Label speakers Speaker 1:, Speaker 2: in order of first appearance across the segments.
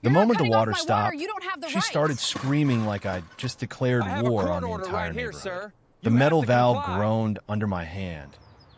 Speaker 1: The moment the water
Speaker 2: water,
Speaker 1: stopped,
Speaker 2: you don't have the
Speaker 1: she
Speaker 2: right.
Speaker 1: started screaming like I'd just declared
Speaker 3: I have a
Speaker 1: war
Speaker 3: court
Speaker 1: on the
Speaker 3: order
Speaker 1: entire
Speaker 3: right here,
Speaker 1: neighborhood.
Speaker 3: sir.
Speaker 1: The
Speaker 3: You have
Speaker 1: metal
Speaker 3: to
Speaker 1: valve
Speaker 3: comply.
Speaker 1: groaned under my hand,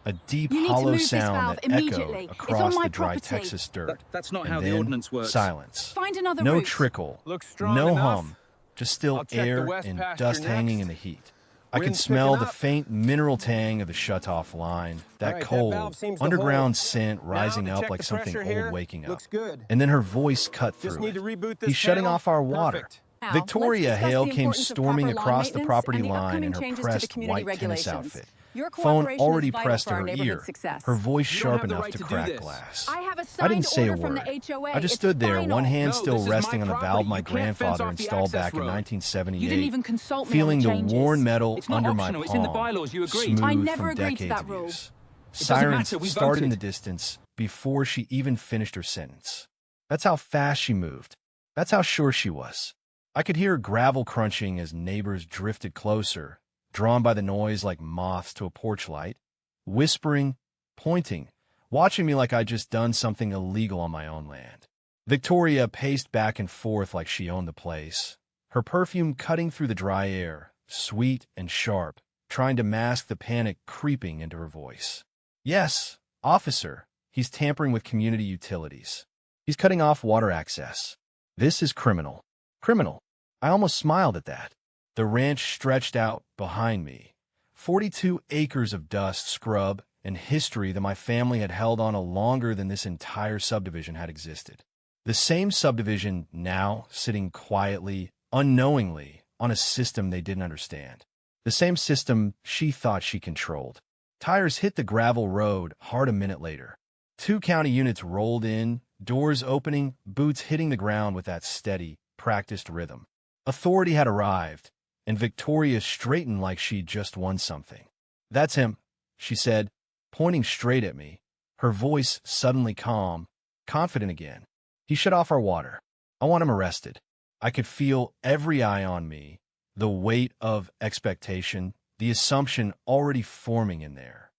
Speaker 1: a deep,
Speaker 2: You need to
Speaker 1: hollow
Speaker 2: move this
Speaker 1: sound
Speaker 2: valve
Speaker 1: that
Speaker 2: immediately.
Speaker 1: echoed
Speaker 2: It's
Speaker 1: across
Speaker 2: on my
Speaker 1: the dry
Speaker 2: property.
Speaker 1: Texas dirt.
Speaker 3: That's not
Speaker 1: And
Speaker 3: how the
Speaker 1: then
Speaker 3: ordinance works.
Speaker 1: silence.
Speaker 2: Find another
Speaker 1: No
Speaker 2: route.
Speaker 1: trickle,
Speaker 3: Looks strong
Speaker 1: no
Speaker 3: enough.
Speaker 1: hum, just still
Speaker 3: I'll check the
Speaker 1: air
Speaker 3: west
Speaker 1: and
Speaker 3: pasture
Speaker 1: dust hanging
Speaker 3: next.
Speaker 1: in the heat. I could
Speaker 3: Wind's
Speaker 1: smell
Speaker 3: picking
Speaker 1: the
Speaker 3: up.
Speaker 1: faint mineral tang of the shutoff line, that
Speaker 3: All right, that
Speaker 1: cold,
Speaker 3: valve seems to
Speaker 1: underground
Speaker 3: hold.
Speaker 1: scent
Speaker 3: Now
Speaker 1: rising
Speaker 3: to
Speaker 1: up
Speaker 3: check
Speaker 1: like
Speaker 3: the
Speaker 1: something
Speaker 3: pressure
Speaker 1: old
Speaker 3: here.
Speaker 1: waking up.
Speaker 3: Looks good.
Speaker 1: And then her voice cut
Speaker 3: Just
Speaker 1: through
Speaker 3: need to
Speaker 1: it.
Speaker 3: reboot this
Speaker 1: He's shutting
Speaker 3: panel.
Speaker 1: off our water.
Speaker 3: Perfect.
Speaker 2: Now,
Speaker 1: Victoria
Speaker 2: let's discuss
Speaker 1: Hale
Speaker 2: the
Speaker 1: came
Speaker 2: importance of
Speaker 1: storming
Speaker 2: proper lawn
Speaker 1: across the
Speaker 2: maintenance
Speaker 1: property
Speaker 2: and the
Speaker 1: line
Speaker 2: upcoming
Speaker 1: in her
Speaker 2: changes to the
Speaker 1: pressed
Speaker 2: community
Speaker 1: white tennis
Speaker 2: regulations.
Speaker 1: outfit.
Speaker 2: Your
Speaker 1: Phone
Speaker 2: cooperation
Speaker 1: already
Speaker 2: is vital
Speaker 1: pressed
Speaker 2: for
Speaker 1: to
Speaker 2: our
Speaker 1: her
Speaker 2: neighborhood's
Speaker 1: ear,
Speaker 2: success.
Speaker 1: her voice
Speaker 3: You don't
Speaker 1: sharp
Speaker 3: have the
Speaker 1: enough
Speaker 3: right
Speaker 1: to
Speaker 3: to do
Speaker 1: crack
Speaker 3: this.
Speaker 1: glass.
Speaker 2: I have a
Speaker 1: I
Speaker 2: signed
Speaker 1: didn't say a
Speaker 2: order from
Speaker 1: word.
Speaker 2: the HOA.
Speaker 1: I just
Speaker 2: It's
Speaker 1: stood there,
Speaker 2: final.
Speaker 1: one hand
Speaker 3: No,
Speaker 1: still
Speaker 3: this is
Speaker 1: resting
Speaker 3: my
Speaker 1: on the
Speaker 3: property.
Speaker 1: valve my
Speaker 3: You can't fence
Speaker 1: grandfather
Speaker 3: off the
Speaker 1: installed
Speaker 3: access
Speaker 1: back in
Speaker 3: road.
Speaker 1: 1978,
Speaker 2: You didn't even consult me
Speaker 1: feeling
Speaker 2: on
Speaker 1: the
Speaker 2: the changes.
Speaker 1: worn metal
Speaker 3: It's not
Speaker 1: under my
Speaker 3: optional.
Speaker 1: palm,
Speaker 3: It's in the bylaws. You agreed.
Speaker 1: smooth
Speaker 2: I never
Speaker 1: from
Speaker 2: agreed to
Speaker 1: decades
Speaker 2: that
Speaker 1: of
Speaker 2: rule.
Speaker 1: use.
Speaker 3: doesn't
Speaker 1: Sirens
Speaker 3: matter. We
Speaker 1: started in
Speaker 3: voted.
Speaker 1: the distance before she even finished her sentence. That's how fast she moved. That's how sure she was. I could hear gravel crunching as neighbors drifted closer, drawn by the noise like moths to a porch light, whispering, pointing, watching me like I'd just done something illegal on my own land. Victoria paced back and forth like she owned the place, her perfume cutting through the dry air, sweet and sharp, trying to mask the panic creeping into her voice. Yes, officer, he's tampering with community utilities. He's cutting off water access. This is criminal. Criminal. I almost smiled at that. The ranch stretched out behind me. 42 acres of dust, scrub, and history that my family had held on longer than this entire subdivision had existed. The same subdivision now sitting quietly, unknowingly, on a system they didn't understand. The same system she thought she controlled. Tires hit the gravel road hard a minute later. 2 county units rolled in, doors opening, boots hitting the ground with that steady, practiced rhythm. Authority had arrived, and Victoria straightened like she'd just won something. "That's him," she said, pointing straight at me, her voice suddenly calm, confident again. "He shut off our water. I want him arrested." I could feel every eye on me, the weight of expectation, the assumption already forming in there.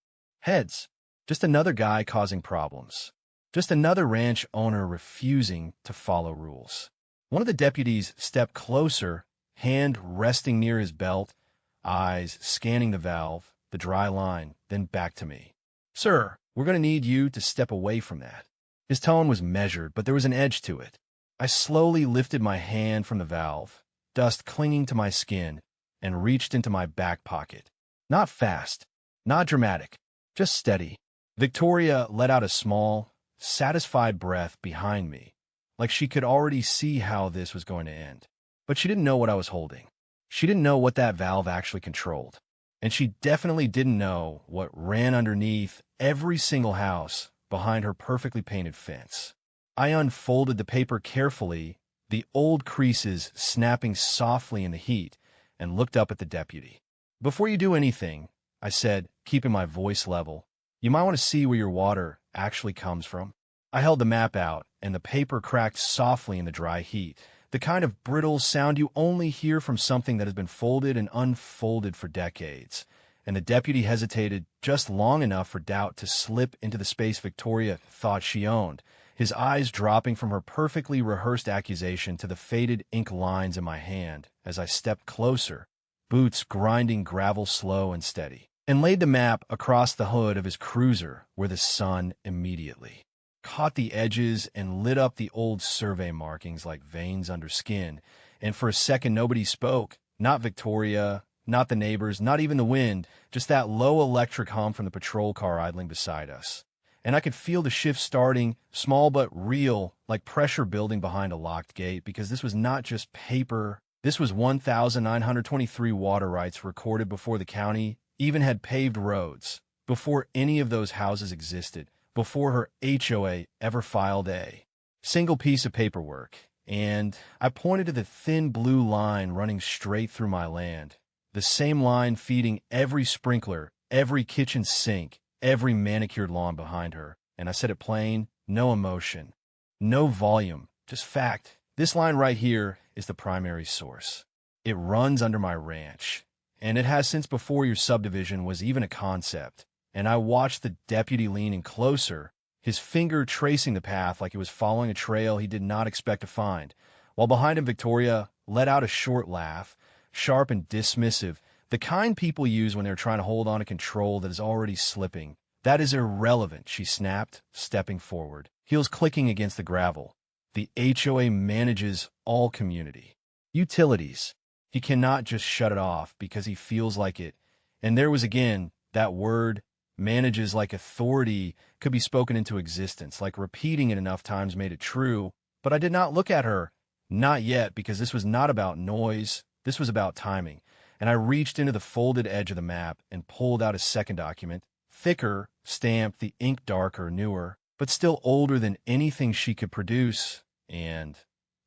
Speaker 1: Heads. Just another guy causing problems. Just another ranch owner refusing to follow rules. One of the deputies stepped closer, hand resting near his belt, eyes scanning the valve, the dry line, then back to me. "Sir, we're going to need you to step away from that." His tone was measured, but there was an edge to it. I slowly lifted my hand from the valve, dust clinging to my skin, and reached into my back pocket. Not fast, not dramatic, just steady. Victoria let out a small, satisfied breath behind me, like she could already see how this was going to end. But she didn't know what I was holding. She didn't know what that valve actually controlled. And she definitely didn't know what ran underneath every single house behind her perfectly painted fence. I unfolded the paper carefully, the old creases snapping softly in the heat, and looked up at the deputy. "Before you do anything," I said, keeping my voice level, "you might want to see where your water actually comes from." I held the map out, and the paper cracked softly in the dry heat, the kind of brittle sound you only hear from something that has been folded and unfolded for decades. And the deputy hesitated just long enough for doubt to slip into the space Victoria thought she owned, his eyes dropping from her perfectly rehearsed accusation to the faded ink lines in my hand as I stepped closer, boots grinding gravel slow and steady, and laid the map across the hood of his cruiser where the sun immediately caught the edges and lit up the old survey markings like veins under skin. And for a second, nobody spoke. Not Victoria, not the neighbors, not even the wind, just that low electric hum from the patrol car idling beside us. And I could feel the shift starting, small but real, like pressure building behind a locked gate, because this was not just paper. This was 1,923 water rights recorded before the county even had paved roads, before any of those houses existed, before her HOA ever filed a single piece of paperwork. And I pointed to the thin blue line running straight through my land, the same line feeding every sprinkler, every kitchen sink, every manicured lawn behind her. And I said it plain, no emotion, no volume, just fact. This line right here is the primary source. It runs under my ranch, and it has since before your subdivision was even a concept. And I watched the deputy lean in closer, his finger tracing the path like it was following a trail he did not expect to find, while behind him Victoria let out a short laugh, sharp and dismissive, the kind people use when they're trying to hold on to control that is already slipping. "That is irrelevant," she snapped, stepping forward, heels clicking against the gravel. "The HOA manages all community utilities. He cannot just shut it off because he feels like it." And there was again that word, manages, like authority could be spoken into existence, like repeating it enough times made it true. But I did not look at her. Not yet, because this was not about noise. This was about timing. And I reached into the folded edge of the map and pulled out a second document, thicker, stamped, the ink darker, newer, but still older than anything she could produce. And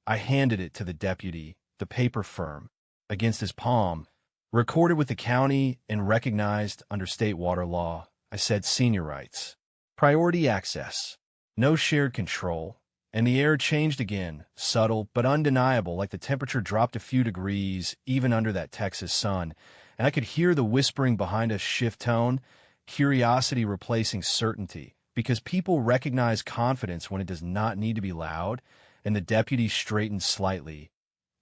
Speaker 1: I handed it to the deputy, the paper firm, against his palm, recorded with the county and recognized under state water law. I said senior rights, priority access, no shared control. And the air changed again, subtle but undeniable, like the temperature dropped a few degrees even under that Texas sun. And I could hear the whispering behind us shift tone, curiosity replacing certainty, because people recognize confidence when it does not need to be loud. And the deputy straightened slightly,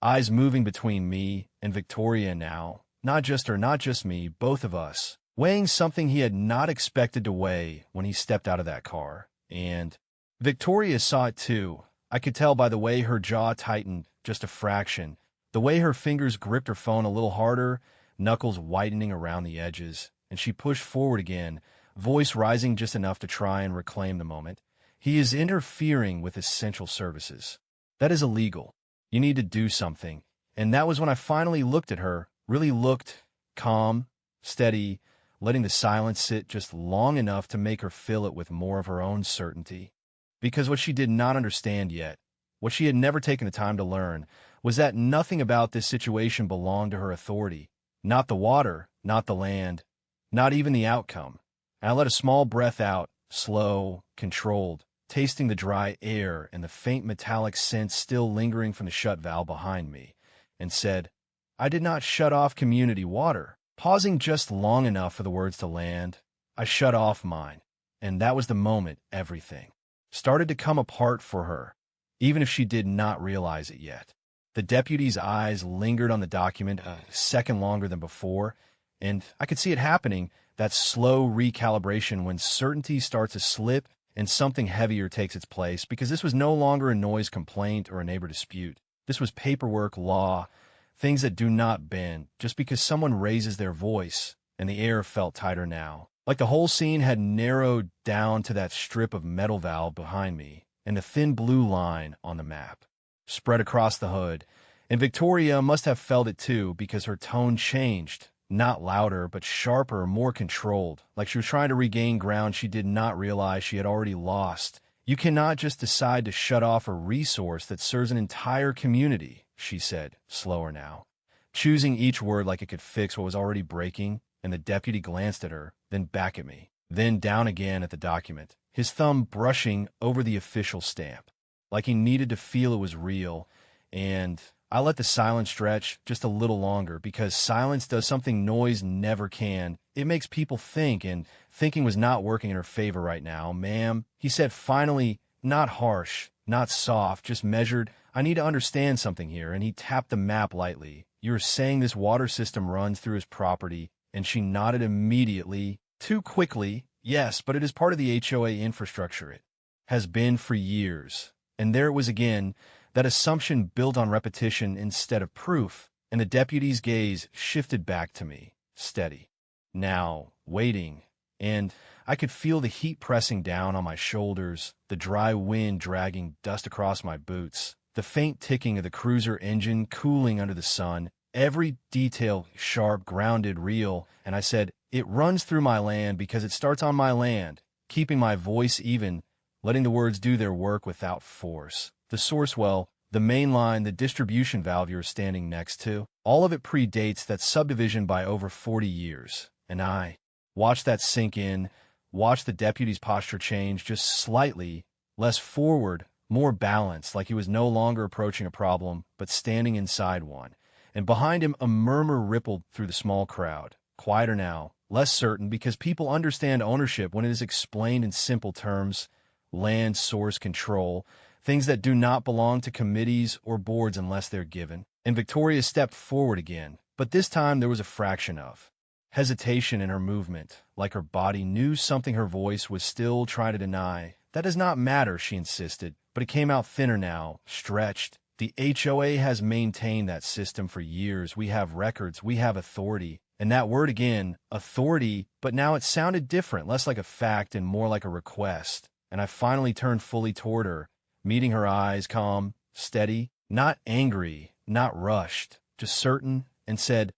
Speaker 1: eyes moving between me and Victoria now. Not just her, not just me, both of us, weighing something he had not expected to weigh when he stepped out of that car. And Victoria saw it too. I could tell by the way her jaw tightened just a fraction, the way her fingers gripped her phone a little harder, knuckles whitening around the edges, and she pushed forward again, voice rising just enough to try and reclaim the moment. "He is interfering with essential services. That is illegal. You need to do something." And that was when I finally looked at her, really looked, calm, steady, letting the silence sit just long enough to make her fill it with more of her own certainty. Because what she did not understand yet, what she had never taken the time to learn, was that nothing about this situation belonged to her authority. Not the water, not the land, not even the outcome. And I let a small breath out, slow, controlled, tasting the dry air and the faint metallic scent still lingering from the shut valve behind me, and said, "I did not shut off community water." Pausing just long enough for the words to land, I shut off mine. And that was the moment everything started to come apart for her, even if she did not realize it yet. The deputy's eyes lingered on the document a second longer than before, and I could see it happening, that slow recalibration when certainty starts to slip and something heavier takes its place, because this was no longer a noise complaint or a neighbor dispute. This was paperwork, law, things that do not bend just because someone raises their voice, and the air felt tighter now. Like the whole scene had narrowed down to that strip of metal valve behind me and the thin blue line on the map, spread across the hood. And Victoria must have felt it too, because her tone changed, not louder, but sharper, more controlled, like she was trying to regain ground she did not realize she had already lost. "You cannot just decide to shut off a resource that serves an entire community," she said, slower now, choosing each word like it could fix what was already breaking. And the deputy glanced at her, then back at me, then down again at the document, his thumb brushing over the official stamp, like he needed to feel it was real. And I let the silence stretch just a little longer, because silence does something noise never can. It makes people think, and thinking was not working in her favor right now. "Ma'am," he said finally, not harsh, not soft, just measured. "I need to understand something here." And he tapped the map lightly. "You're saying this water system runs through his property?" And she nodded immediately, too quickly. "Yes, but it is part of the HOA infrastructure. It has been for years." And there it was again, that assumption built on repetition instead of proof. And the deputy's gaze shifted back to me, steady, now waiting. And I could feel the heat pressing down on my shoulders, the dry wind dragging dust across my boots, the faint ticking of the cruiser engine cooling under the sun. Every detail sharp, grounded, real. And I said, "It runs through my land because it starts on my land," keeping my voice even, letting the words do their work without force. "The source well, the main line, the distribution valve you're standing next to, all of it predates that subdivision by over 40 years. And I watched that sink in, watched the deputy's posture change just slightly, less forward, more balanced, like he was no longer approaching a problem, but standing inside one. And behind him, a murmur rippled through the small crowd, quieter now, less certain, because people understand ownership when it is explained in simple terms. land source control, things that do not belong to committees or boards unless they're given. And Victoria stepped forward again, but this time there was a fraction of hesitation in her movement, like her body knew something her voice was still trying to deny. That does not matter, she insisted, but it came out thinner now, stretched. The HOA has maintained that system for years. We have records, we have authority. And that word again, authority, but now it sounded different, less like a fact and more like a request. And I finally turned fully toward her, meeting her eyes, calm, steady, not angry, not rushed, just certain, and said,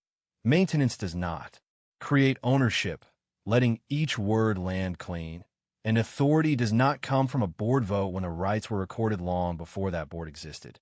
Speaker 1: maintenance does not create ownership, letting each word land clean. And authority does not come from a board vote when the rights were recorded long before that board existed.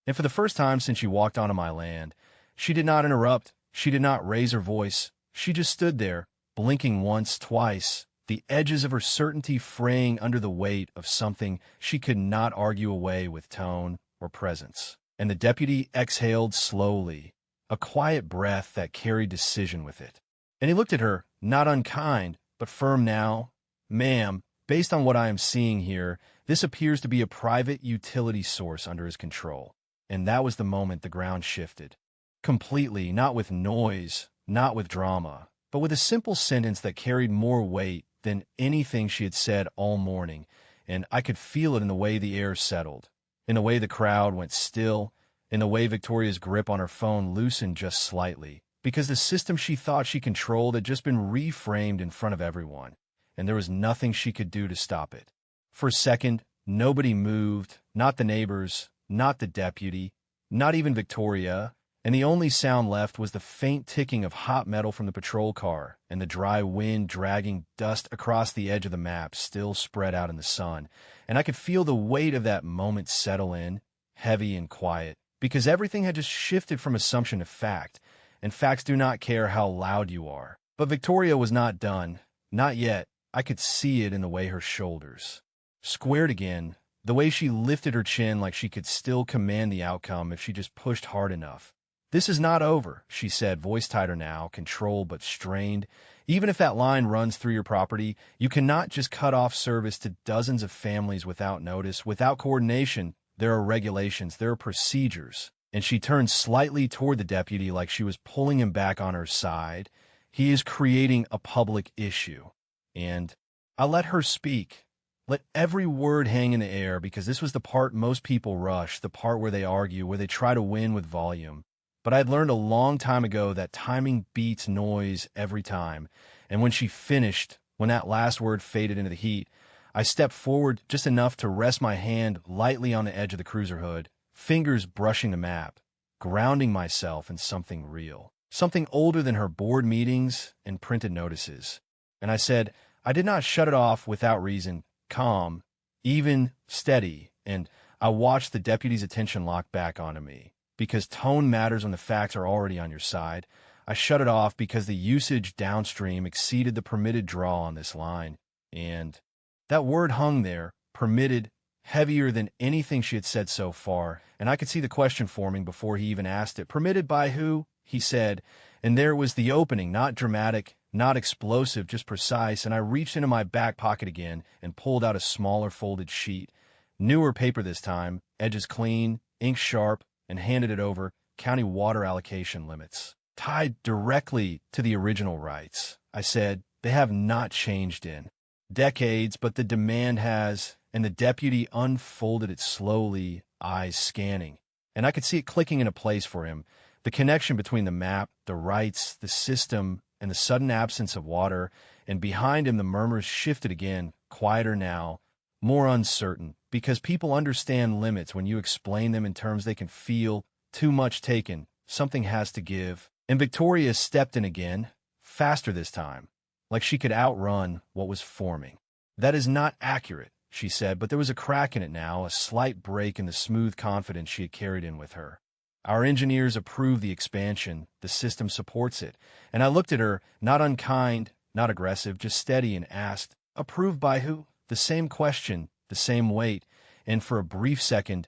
Speaker 1: And for the first time since she walked onto my land, she did not interrupt, she did not raise her voice. She just stood there, blinking once, twice, the edges of her certainty fraying under the weight of something she could not argue away with tone or presence. And the deputy exhaled slowly, a quiet breath that carried decision with it. And he looked at her, not unkind, but firm now. Ma'am, based on what I am seeing here, this appears to be a private utility source under his control. And that was the moment the ground shifted. Completely, not with noise, not with drama, but with a simple sentence that carried more weight than anything she had said all morning, and I could feel it in the way the air settled, in the way the crowd went still, in the way Victoria's grip on her phone loosened just slightly, because the system she thought she controlled had just been reframed in front of everyone, and there was nothing she could do to stop it. For a second, nobody moved, not the neighbors, not the deputy, not even Victoria, and the only sound left was the faint ticking of hot metal from the patrol car and the dry wind dragging dust across the edge of the map still spread out in the sun. And I could feel the weight of that moment settle in, heavy and quiet, because everything had just shifted from assumption to fact, and facts do not care how loud you are. But Victoria was not done. Not yet. I could see it in the way her shoulders squared again, the way she lifted her chin like she could still command the outcome if she just pushed hard enough. This is not over, she said, voice tighter now, controlled but strained. Even if that line runs through your property, you cannot just cut off service to dozens of families without notice, without coordination. There are regulations, there are procedures. And she turned slightly toward the deputy like she was pulling him back on her side. He is creating a public issue. And I let her speak. Let every word hang in the air, because this was the part most people rush, the part where they argue, where they try to win with volume. But I had learned a long time ago that timing beats noise every time. And when she finished, when that last word faded into the heat, I stepped forward just enough to rest my hand lightly on the edge of the cruiser hood, fingers brushing the map, grounding myself in something real, something older than her board meetings and printed notices. And I said, I did not shut it off without reason, calm, even, steady, and I watched the deputy's attention lock back onto me. Because tone matters when the facts are already on your side. I shut it off because the usage downstream exceeded the permitted draw on this line. And that word hung there, permitted, heavier than anything she had said so far, and I could see the question forming before he even asked it. Permitted by who? He said, and there was the opening, not dramatic, not explosive, just precise, and I reached into my back pocket again and pulled out a smaller folded sheet. Newer paper this time, edges clean, ink sharp, and handed it over, county water allocation limits. Tied directly to the original rights. I said, they have not changed in decades, but the demand has, and the deputy unfolded it slowly, eyes scanning. And I could see it clicking into place for him, the connection between the map, the rights, the system, and the sudden absence of water, and behind him the murmurs shifted again, quieter now, more uncertain, because people understand limits when you explain them in terms they can feel. Too much taken, something has to give. And Victoria stepped in again, faster this time, like she could outrun what was forming. That is not accurate, she said, but there was a crack in it now, a slight break in the smooth confidence she had carried in with her. Our engineers approve the expansion, the system supports it. And I looked at her, not unkind, not aggressive, just steady, and asked, approved by who? The same question, the same weight, and for a brief second,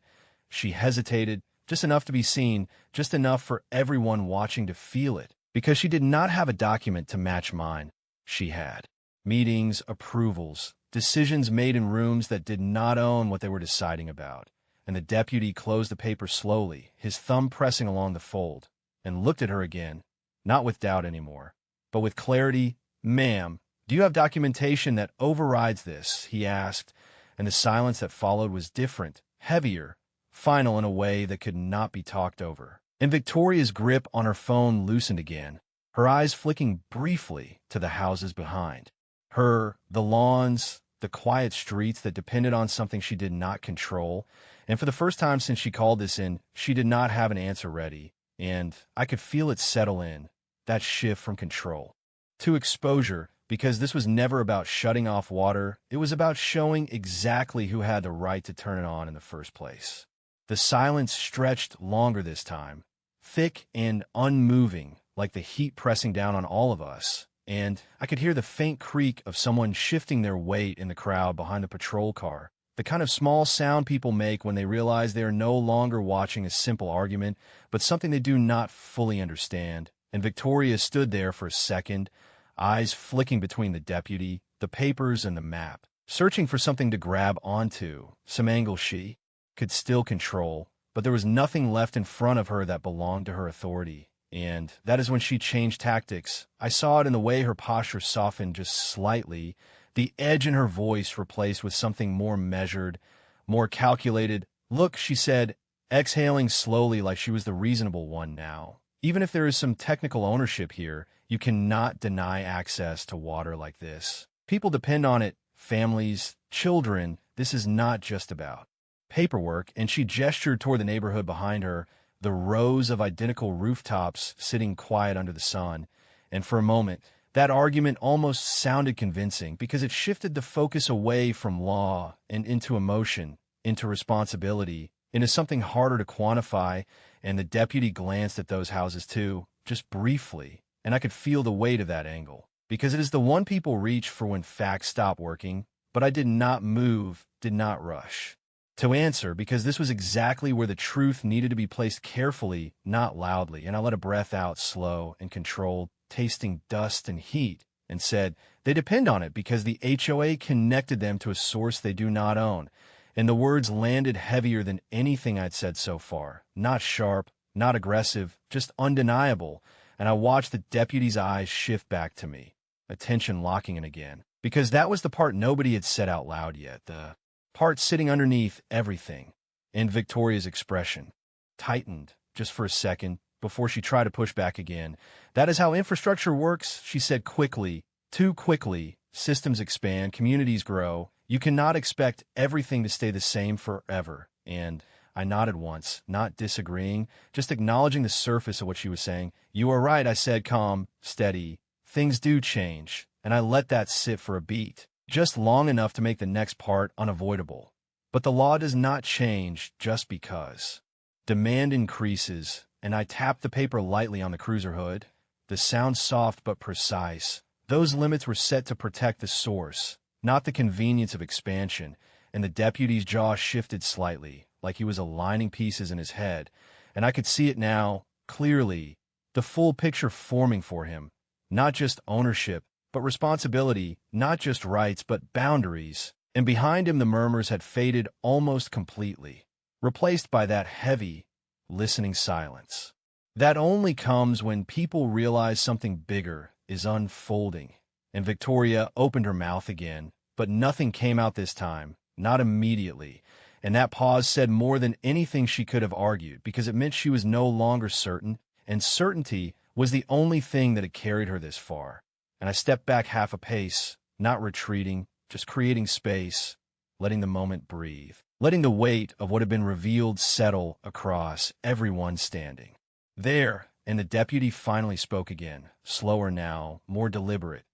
Speaker 1: she hesitated, just enough to be seen, just enough for everyone watching to feel it, because she did not have a document to match mine. She had meetings, approvals, decisions made in rooms that did not own what they were deciding about. And the deputy closed the paper slowly, his thumb pressing along the fold, and looked at her again, not with doubt anymore, but with clarity. "Ma'am, do you have documentation that overrides this?" he asked, and the silence that followed was different, heavier, final in a way that could not be talked over. And Victoria's grip on her phone loosened again, her eyes flicking briefly to the houses behind her, the lawns, the quiet streets that depended on something she did not control. And for the first time since she called this in, she did not have an answer ready, and I could feel it settle in, that shift from control to exposure, because this was never about shutting off water. It was about showing exactly who had the right to turn it on in the first place. The silence stretched longer this time, thick and unmoving, like the heat pressing down on all of us, and I could hear the faint creak of someone shifting their weight in the crowd behind the patrol car, the kind of small sound people make when they realize they are no longer watching a simple argument, but something they do not fully understand. And Victoria stood there for a second, eyes flicking between the deputy, the papers, and the map, searching for something to grab onto, some angle she could still control, but there was nothing left in front of her that belonged to her authority. And that is when she changed tactics. I saw it in the way her posture softened just slightly, the edge in her voice replaced with something more measured, more calculated. "Look," she said, exhaling slowly like she was the reasonable one now. "Even if there is some technical ownership here, you cannot deny access to water like this. People depend on it, families, children. This is not just about paperwork." And she gestured toward the neighborhood behind her, the rows of identical rooftops sitting quiet under the sun. And for a moment, that argument almost sounded convincing because it shifted the focus away from law and into emotion, into responsibility, into something harder to quantify. And the deputy glanced at those houses too, just briefly, and I could feel the weight of that angle, because it is the one people reach for when facts stop working. But I did not move, did not rush to answer, because this was exactly where the truth needed to be placed carefully, not loudly. And I let a breath out, slow and controlled, tasting dust and heat, and said, "They depend on it because the HOA connected them to a source they do not own." And the words landed heavier than anything I'd said so far. Not sharp, not aggressive, just undeniable. And I watched the deputy's eyes shift back to me, attention locking in again, because that was the part nobody had said out loud yet, the part sitting underneath everything. And Victoria's expression tightened just for a second before she tried to push back again. "That is how infrastructure works," she said quickly, too quickly. "Systems expand, communities grow. You cannot expect everything to stay the same forever." And I nodded once, not disagreeing, just acknowledging the surface of what she was saying. "You are right," I said, calm, steady. "Things do change." And I let that sit for a beat, just long enough to make the next part unavoidable. But the law does not change just because demand increases. And I tapped the paper lightly on the cruiser hood. The sound soft but precise. Those limits were set to protect the source, not the convenience of expansion. And the deputy's jaw shifted slightly, like he was aligning pieces in his head. And I could see it now, clearly, the full picture forming for him. Not just ownership, but responsibility, not just rights, but boundaries. And behind him the murmurs had faded almost completely, replaced by that heavy, listening silence that only comes when people realize something bigger is unfolding. And Victoria opened her mouth again, but nothing came out this time, not immediately. And that pause said more than anything she could have argued, because it meant she was no longer certain, and certainty was the only thing that had carried her this far. And I stepped back half a pace, not retreating, just creating space, letting the moment breathe, letting the weight of what had been revealed settle across everyone standing there. And the deputy finally spoke again, slower now, more deliberate.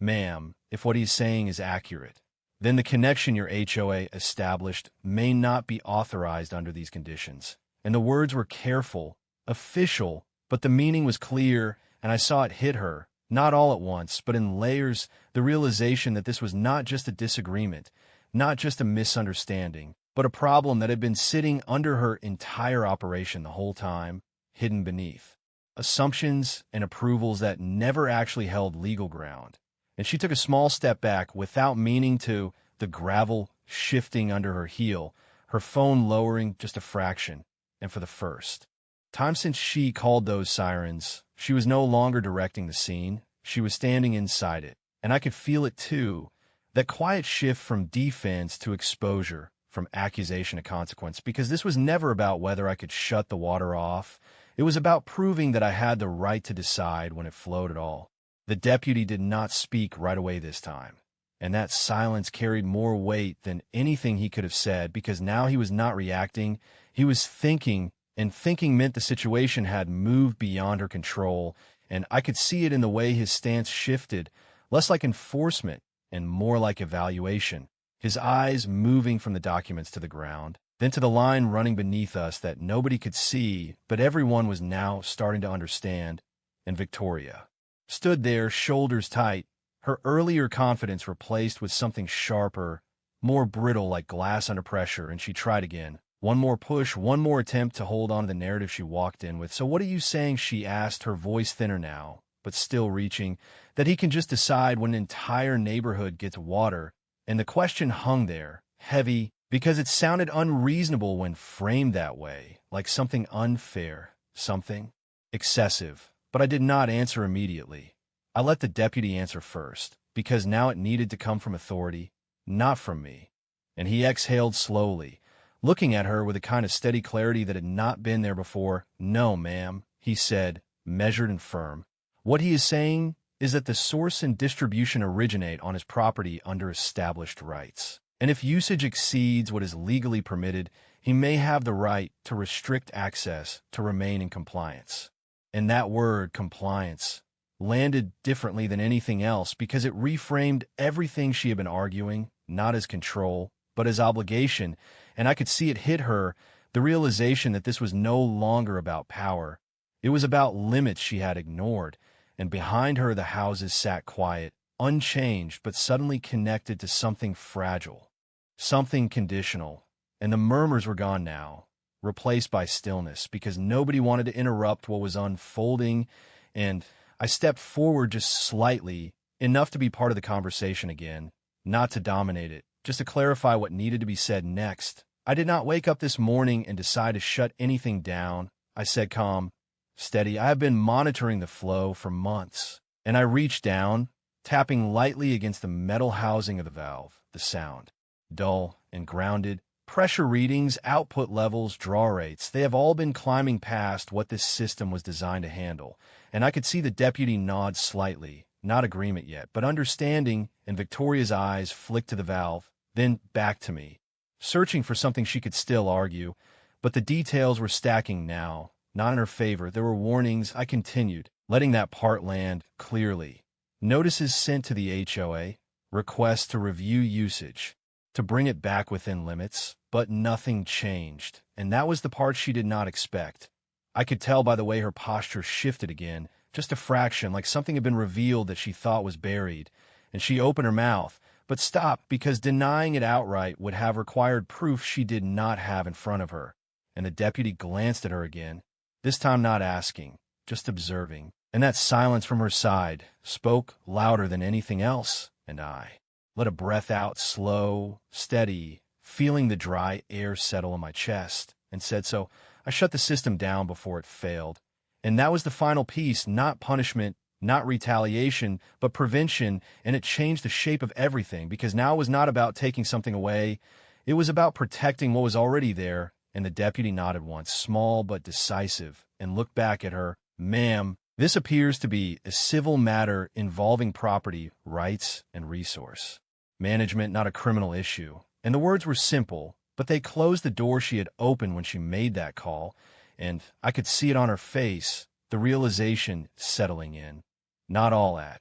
Speaker 1: "Ma'am, if what he's saying is accurate, then the connection your HOA established may not be authorized under these conditions." And the words were careful, official, but the meaning was clear, and I saw it hit her, not all at once, but in layers, the realization that this was not just a disagreement, not just a misunderstanding, but a problem that had been sitting under her entire operation the whole time, hidden beneath assumptions and approvals that never actually held legal ground. And she took a small step back without meaning to, the gravel shifting under her heel, her phone lowering just a fraction, and for the first time since she called those sirens, she was no longer directing the scene, she was standing inside it, and I could feel it too, that quiet shift from defense to exposure, from accusation to consequence, because this was never about whether I could shut the water off. It was about proving that I had the right to decide when it flowed at all. The deputy did not speak right away this time, and that silence carried more weight than anything he could have said, because now he was not reacting, he was thinking, and thinking meant the situation had moved beyond her control, and I could see it in the way his stance shifted, less like enforcement and more like evaluation, his eyes moving from the documents to the ground, then to the line running beneath us that nobody could see, but everyone was now starting to understand, and Victoria stood there, shoulders tight, her earlier confidence replaced with something sharper, more brittle like glass under pressure, and she tried again. One more push, one more attempt to hold on to the narrative she walked in with. "So what are you saying?" she asked, her voice thinner now, but still reaching, "that he can just decide when an entire neighborhood gets water?" And the question hung there, heavy, because it sounded unreasonable when framed that way, like something unfair, something excessive. But I did not answer immediately. I let the deputy answer first, because now it needed to come from authority, not from me. And he exhaled slowly, looking at her with a kind of steady clarity that had not been there before. "No, ma'am," he said, measured and firm. "What he is saying is that the source and distribution originate on his property under established rights. And if usage exceeds what is legally permitted, he may have the right to restrict access to remain in compliance." And that word, compliance, landed differently than anything else because it reframed everything she had been arguing, not as control, but as obligation, and I could see it hit her, the realization that this was no longer about power. It was about limits she had ignored, and behind her the houses sat quiet, unchanged, but suddenly connected to something fragile, something conditional, and the murmurs were gone now, replaced by stillness, because nobody wanted to interrupt what was unfolding, and I stepped forward just slightly, enough to be part of the conversation again, not to dominate it, just to clarify what needed to be said next. "I did not wake up this morning and decide to shut anything down," I said, calm, steady. "I have been monitoring the flow for months." And I reached down, tapping lightly against the metal housing of the valve. The sound, dull and grounded, pressure readings, output levels, draw rates, they have all been climbing past what this system was designed to handle. And I could see the deputy nod slightly, not agreement yet, but understanding, and Victoria's eyes flicked to the valve, then back to me, searching for something she could still argue, but the details were stacking now, not in her favor. There were warnings. I continued, letting that part land clearly. Notices sent to the HOA, requests to review usage, to bring it back within limits, but nothing changed, and that was the part she did not expect. I could tell by the way her posture shifted again, just a fraction, like something had been revealed that she thought was buried, and she opened her mouth, but stopped because denying it outright would have required proof she did not have in front of her. And the deputy glanced at her again, this time not asking, just observing, and that silence from her side spoke louder than anything else, and I let a breath out, slow, steady, feeling the dry air settle in my chest, and said so. I shut the system down before it failed. And that was the final piece, not punishment, not retaliation, but prevention, and it changed the shape of everything, because now it was not about taking something away. It was about protecting what was already there, and the deputy nodded once, small but decisive, and looked back at her. "Ma'am, this appears to be a civil matter involving property, rights, and resource management, not a criminal issue." And the words were simple, but they closed the door she had opened when she made that call, and I could see it on her face, the realization settling in. Not all at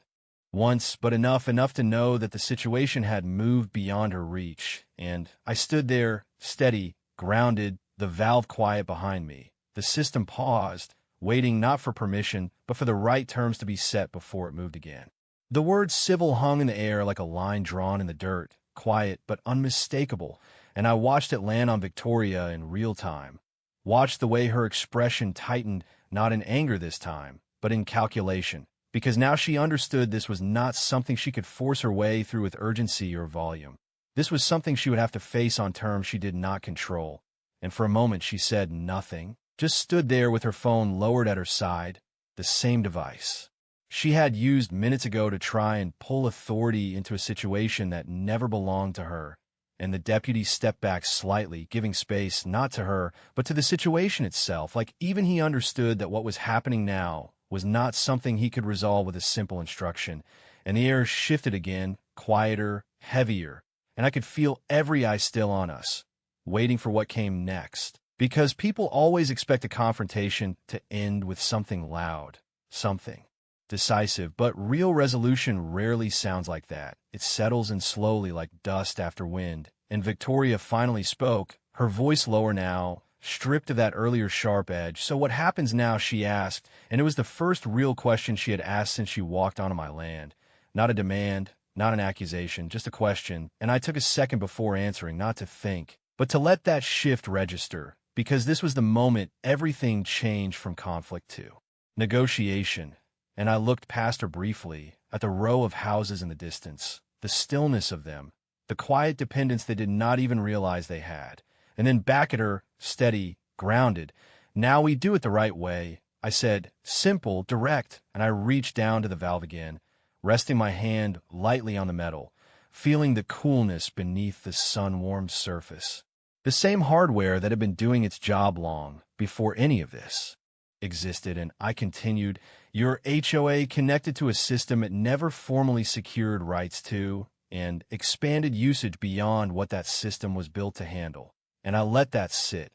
Speaker 1: once, but enough to know that the situation had moved beyond her reach, and I stood there, steady, grounded, the valve quiet behind me. The system paused, waiting not for permission, but for the right terms to be set before it moved again. The word civil hung in the air like a line drawn in the dirt, quiet but unmistakable, and I watched it land on Victoria in real time. Watched the way her expression tightened, not in anger this time, but in calculation, because now she understood this was not something she could force her way through with urgency or volume. This was something she would have to face on terms she did not control. And for a moment she said nothing, just stood there with her phone lowered at her side, the same device she had used minutes ago to try and pull authority into a situation that never belonged to her. And the deputy stepped back slightly, giving space not to her, but to the situation itself, like even he understood that what was happening now was not something he could resolve with a simple instruction. And the air shifted again, quieter, heavier, and I could feel every eye still on us, waiting for what came next. Because people always expect a confrontation to end with something loud, something decisive, but real resolution rarely sounds like that. It settles in slowly like dust after wind. And Victoria finally spoke, her voice lower now, stripped of that earlier sharp edge. "So what happens now?" she asked, and it was the first real question she had asked since she walked onto my land. Not a demand, not an accusation, just a question, and I took a second before answering, not to think, but to let that shift register, because this was the moment everything changed from conflict to negotiation. And I looked past her briefly, at the row of houses in the distance, the stillness of them, the quiet dependence they did not even realize they had, and then back at her, steady, grounded. "Now we do it the right way," I said, simple, direct, and I reached down to the valve again, resting my hand lightly on the metal, feeling the coolness beneath the sun-warmed surface. The same hardware that had been doing its job long before any of this existed, and I continued, "Your HOA connected to a system it never formally secured rights to and expanded usage beyond what that system was built to handle." And I let that sit,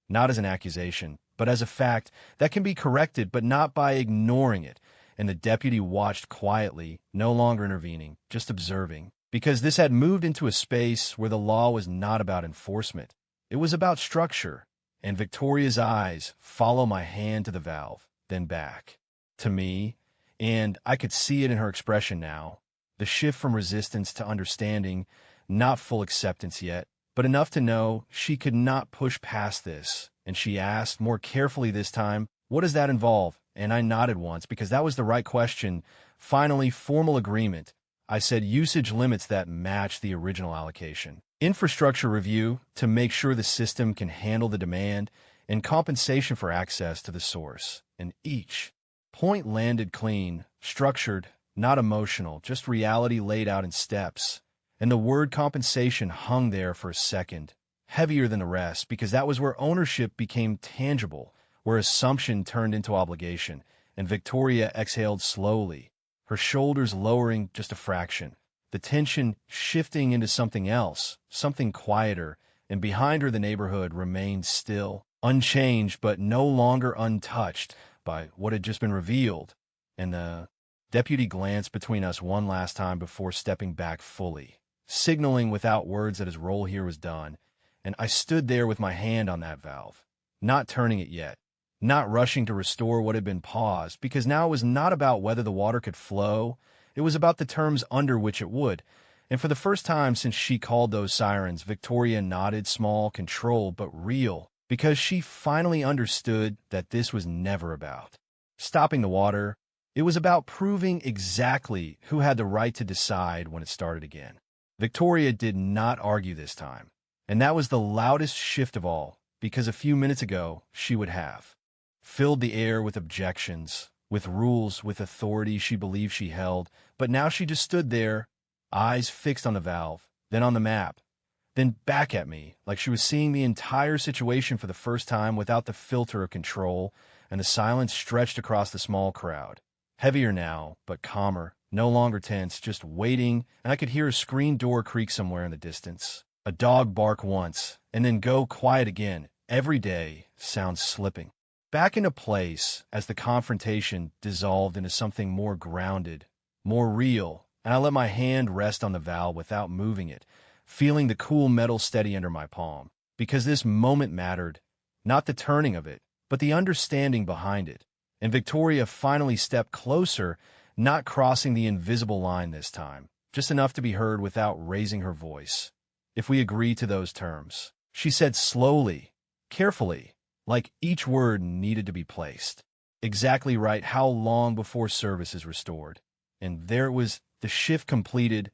Speaker 1: not as an accusation, but as a fact that can be corrected, but not by ignoring it. And the deputy watched quietly, no longer intervening, just observing, because this had moved into a space where the law was not about enforcement. It was about structure. And Victoria's eyes follow my hand to the valve, then back to me, and I could see it in her expression now. The shift from resistance to understanding, not full acceptance yet, but enough to know she could not push past this. And she asked, more carefully this time, "What does that involve?" And I nodded once, because that was the right question. Finally, formal agreement. I said usage limits that match the original allocation. Infrastructure review to make sure the system can handle the demand, and compensation for access to the source. And each point landed clean, structured, not emotional, just reality laid out in steps. And the word compensation hung there for a second, heavier than the rest, because that was where ownership became tangible, where assumption turned into obligation. And Victoria exhaled slowly, her shoulders lowering just a fraction, the tension shifting into something else, something quieter, and behind her the neighborhood remained still, unchanged, but no longer untouched by what had just been revealed. And the deputy glanced between us one last time before stepping back fully, signaling without words that his role here was done. And I stood there with my hand on that valve, not turning it yet, not rushing to restore what had been paused, because now it was not about whether the water could flow. It was about the terms under which it would. And for the first time since she called those sirens, Victoria nodded, small, controlled, but real, because she finally understood that this was never about stopping the water. It was about proving exactly who had the right to decide when it started again. Victoria did not argue this time, and that was the loudest shift of all, because a few minutes ago she would have filled the air with objections, with rules, with authority she believed she held, but now she just stood there, eyes fixed on the valve, then on the map, then back at me, like she was seeing the entire situation for the first time without the filter of control. And the silence stretched across the small crowd, heavier now, but calmer, no longer tense, just waiting. And I could hear a screen door creak somewhere in the distance, a dog bark once, and then go quiet again. Every day, sounds slipping back into place as the confrontation dissolved into something more grounded, more real. And I let my hand rest on the valve without moving it, feeling the cool metal steady under my palm, because this moment mattered, not the turning of it, but the understanding behind it. And Victoria finally stepped closer, not crossing the invisible line this time, just enough to be heard without raising her voice. "If we agree to those terms," she said slowly, carefully, like each word needed to be placed exactly right. "How long before service is restored?" And there it was, the shift completed,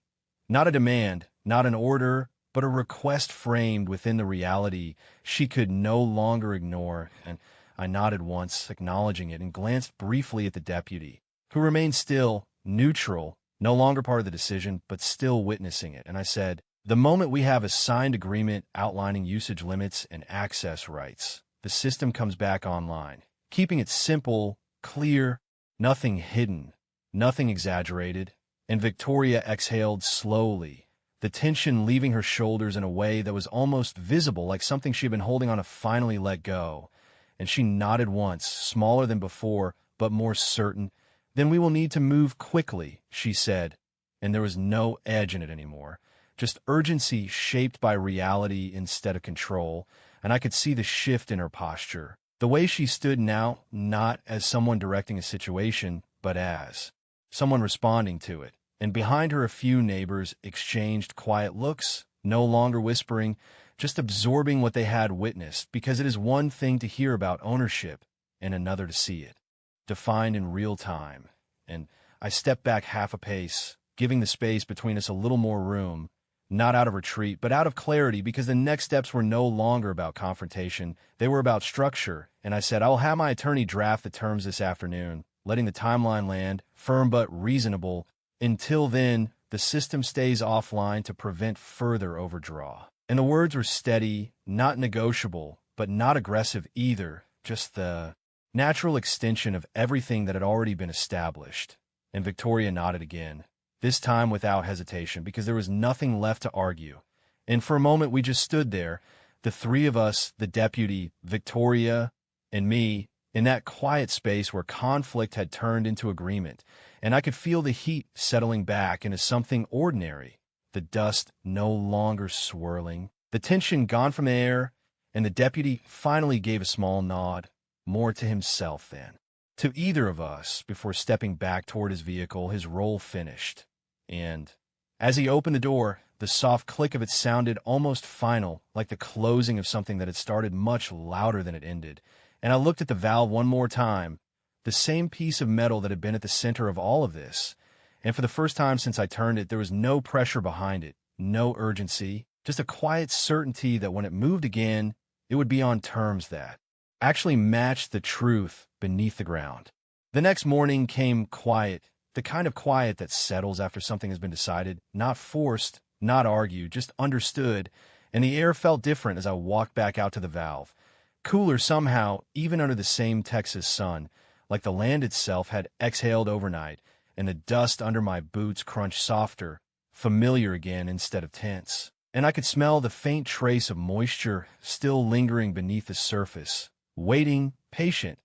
Speaker 1: not a demand, not an order, but a request framed within the reality she could no longer ignore, and I nodded once, acknowledging it, and glanced briefly at the deputy, who remained still, neutral, no longer part of the decision, but still witnessing it. And I said, "The moment we have a signed agreement outlining usage limits and access rights, the system comes back online, keeping it simple, clear, nothing hidden, nothing exaggerated." And Victoria exhaled slowly, the tension leaving her shoulders in a way that was almost visible, like something she had been holding on to finally let go. And she nodded once, smaller than before, but more certain. "Then we will need to move quickly," she said, and there was no edge in it anymore, just urgency shaped by reality instead of control, and I could see the shift in her posture. The way she stood now, not as someone directing a situation, but as someone responding to it. And behind her, a few neighbors exchanged quiet looks, no longer whispering, just absorbing what they had witnessed, because it is one thing to hear about ownership and another to see it, defined in real time. And I stepped back half a pace, giving the space between us a little more room, not out of retreat, but out of clarity, because the next steps were no longer about confrontation. They were about structure. And I said, "I'll have my attorney draft the terms this afternoon, letting the timeline land, firm but reasonable. Until then, the system stays offline to prevent further overdraw." And the words were steady, not negotiable, but not aggressive either, just the natural extension of everything that had already been established. And Victoria nodded again, this time without hesitation, because there was nothing left to argue. And for a moment, we just stood there, the three of us, the deputy, Victoria, and me, in that quiet space where conflict had turned into agreement. And I could feel the heat settling back into something ordinary, the dust no longer swirling, the tension gone from the air, and the deputy finally gave a small nod, more to himself than to either of us, before stepping back toward his vehicle, his role finished. And as he opened the door, the soft click of it sounded almost final, like the closing of something that had started much louder than it ended. And I looked at the valve one more time, the same piece of metal that had been at the center of all of this. And for the first time since I turned it, there was no pressure behind it, no urgency, just a quiet certainty that when it moved again, it would be on terms that actually matched the truth beneath the ground. The next morning came quiet, the kind of quiet that settles after something has been decided, not forced, not argued, just understood, and the air felt different as I walked back out to the valve. Cooler somehow, even under the same Texas sun, like the land itself had exhaled overnight, and the dust under my boots crunched softer, familiar again instead of tense. And I could smell the faint trace of moisture still lingering beneath the surface, waiting, patient,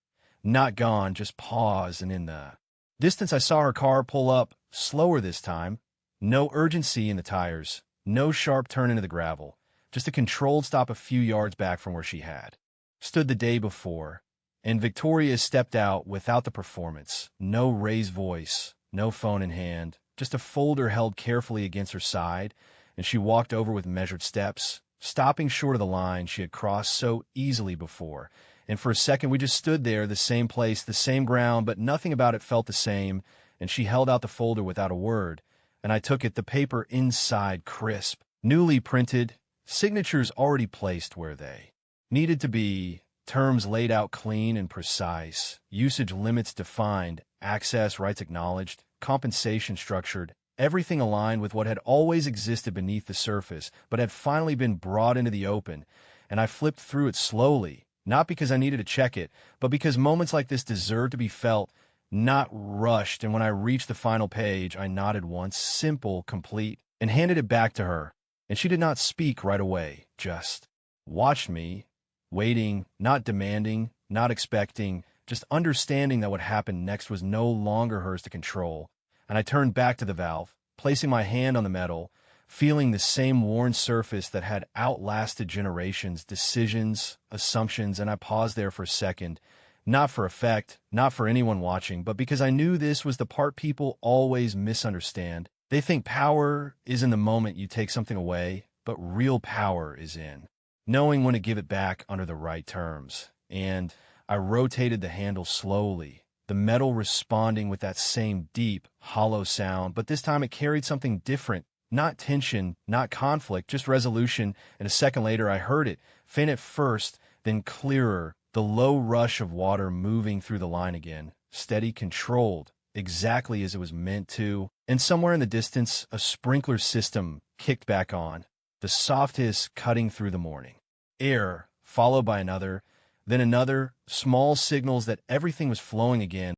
Speaker 1: not gone, just paused, and in the distance I saw her car pull up, slower this time, no urgency in the tires, no sharp turn into the gravel, just a controlled stop a few yards back from where she had stood the day before. And Victoria stepped out without the performance, no raised voice, no phone in hand, just a folder held carefully against her side, and she walked over with measured steps, stopping short of the line she had crossed so easily before. And for a second we just stood there, the same place, the same ground, but nothing about it felt the same, and she held out the folder without a word, and I took it, the paper inside crisp, newly printed, signatures already placed where they needed to be, terms laid out clean and precise, usage limits defined, access rights acknowledged, compensation structured, everything aligned with what had always existed beneath the surface, but had finally been brought into the open. And I flipped through it slowly, not because I needed to check it, but because moments like this deserve to be felt, not rushed. And when I reached the final page, I nodded once, simple, complete, and handed it back to her. And she did not speak right away, just watched me, waiting, not demanding, not expecting, just understanding that what happened next was no longer hers to control. And I turned back to the valve, placing my hand on the metal, feeling the same worn surface that had outlasted generations, decisions, assumptions, and I paused there for a second, not for effect, not for anyone watching, but because I knew this was the part people always misunderstand. They think power is in the moment you take something away, but real power is in knowing when to give it back under the right terms. And I rotated the handle slowly, the metal responding with that same deep, hollow sound, but this time it carried something different, Not tension, not conflict, just resolution, and a second later I heard it, faint at first, then clearer, the low rush of water moving through the line again, steady, controlled, exactly as it was meant to, and somewhere in the distance, a sprinkler system kicked back on, the soft hiss cutting through the morning. Air, followed by another, then another, small signals that everything was flowing again.